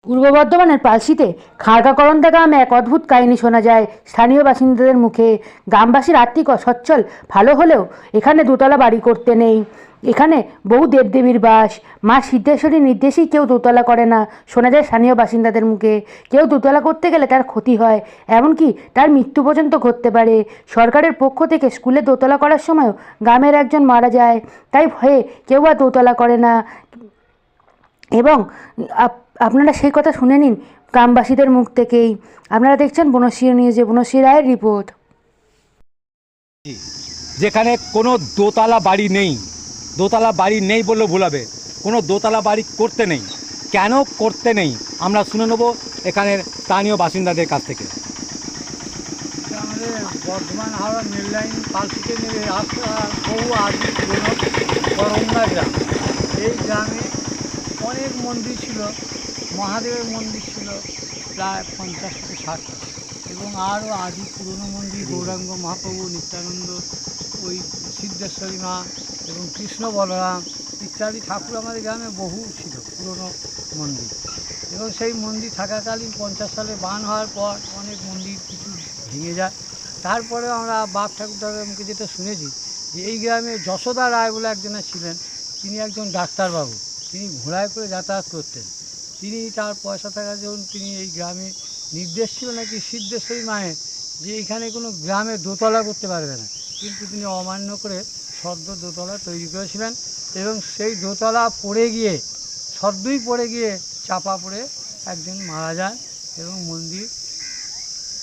পূর্ব বর্ধমানের পালশিতে খাড়গাকরন্দা গ্রামে এক অদ্ভুত কাহিনী শোনা যায় স্থানীয় বাসিন্দাদের মুখে। গ্রামবাসীর আর্থিক সচ্ছল ভালো হলেও এখানে দোতলা বাড়ি করতে নেই। এখানে বহু দেবদেবীর বাস। মা সিদ্ধেশ্বরীর নির্দেশেই কেউ দোতলা করে না, শোনা যায় স্থানীয় বাসিন্দাদের মুখে। কেউ দোতলা করতে গেলে তার ক্ষতি হয়, এমনকি তার মৃত্যু পর্যন্ত ঘটতে পারে। সরকারের পক্ষ থেকে স্কুলে দোতলা করার সময়ও গ্রামের একজন মারা যায়, তাই ভয়ে কেউ আর দোতলা করে না। এবং আপনারা সেই কথা শুনে নিন গ্রামবাসীদের মুখ থেকেই। আপনারা দেখছেন বনশ্রী নিউজে, বনশ্রী রায়ের রিপোর্ট। যেখানে কোনো দোতলা বাড়ি নেই, দোতলা বাড়ি নেই বললেও ভুল হবে, কোনো দোতলা বাড়ি করতে নেই। কেন করতে নেই আমরা শুনে নেব এখানের স্থানীয় বাসিন্দাদের কাছ থেকে। আমাদের বর্ধমান হাওড়া রেল লাইন পালশিতে নেমে রাস্তা বহু আগে পুরনো করন্দা গ্রাম। এই গ্রামে অনেক মন্দির ছিল, মহাদেবের মন্দির ছিল প্রায় 50 থেকে 60, এবং আরও আদি পুরনো মন্দির গৌরাঙ্গ মহাপ্রভু, নিত্যানন্দ, ওই সিদ্ধেশ্বরী মা এবং কৃষ্ণ বলরাম ইত্যাদি ঠাকুর আমাদের গ্রামে বহু ছিল পুরনো মন্দির। এবং সেই মন্দির থাকাকালীন 50 সালে বান হওয়ার পর অনেক মন্দির কিছু ভেঙে যায়। তারপরে আমরা বাপ ঠাকুরদাদের মুখে যেটা শুনেছি যে এই গ্রামে যশোদা রায় বলে একজনের ছিলেন, তিনি একজন ডাক্তারবাবু, তিনি ঘোড়ায় করে যাতায়াত করতেন। তিনি তার পয়সা থাকার জন্য তিনি এই গ্রামে নির্দেশ ছিল নাকি সিদ্ধেশ্বরী মায়ের যে এখানে কোনো গ্রামে দোতলা করতে পারবে না, কিন্তু তিনি অমান্য করে সদ্য দোতলা তৈরি করেছিলেন। এবং সেই দোতলা পড়ে গিয়ে, সদ্যই পড়ে গিয়ে চাপা পড়ে একজন মারা যান। এবং মন্দির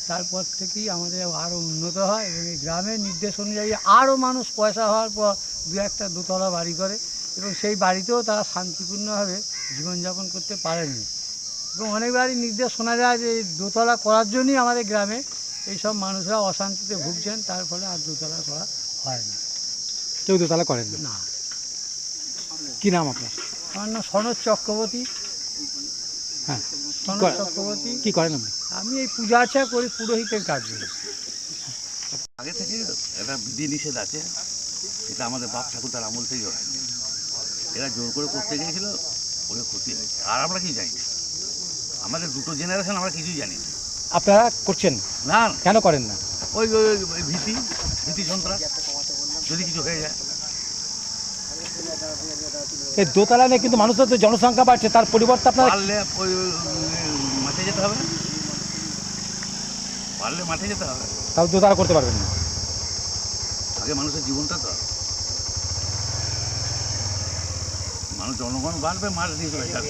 তারপর থেকেই আমাদের আরও উন্নত হয়, এবং এই গ্রামের নির্দেশ অনুযায়ী আরও মানুষ পয়সা হওয়ার পর দু একটা দোতলা বাড়ি করে, এবং সেই বাড়িতেও তারা শান্তিপূর্ণভাবে জীবনযাপন করতে পারেননি। এবং অনেকবারই নির্দেশ শোনা যায় যে দোতলা করার জন্যই আমাদের গ্রামে এইসব মানুষরা অশান্তিতে ভুগছেন, তার ফলে আর দোতলা করা হয় না। কেউ দোতলা করেন না? না। কী নাম আপনার? আমার নাম সনদ চক্রবর্তী। হ্যাঁ, সনদ চক্রবর্তী। কী করেন আপনি? আমি এই পূজা আর্চা করি, পুরোহিতের কাজ করি। আগে থেকে একটা বিধি নিষেধ আছে, এটা আমাদের বাপ ঠাকুরদার আমল থেকে হয়। এরা জোর করে করতে গিয়েছিল, ওদের ক্ষতি হয়েছে। আর আমরা কি জানি, আমাদের দুটো জেনারেশন আমরা কিছুই জানি না। আপনারা করছেন না, কেন করেন না? ওই ওই ভীতি সন্ত্রাস, যদি কিছু হয়ে যায়। এই দোতলা নিয়ে কিন্তু মানুষের তো জনসংখ্যা বাড়ছে, তার পরিবর্তে আপনারা পারলে ওই মাঠে যেতে হবে না, পারলে মাঠে যেতে হবে, তাও দোতলা করতে পারবেন না। আগে মানুষের জীবনটা তো মানুষ জনগণ বাড়বে, মাঠ দিয়ে চলে যাবে।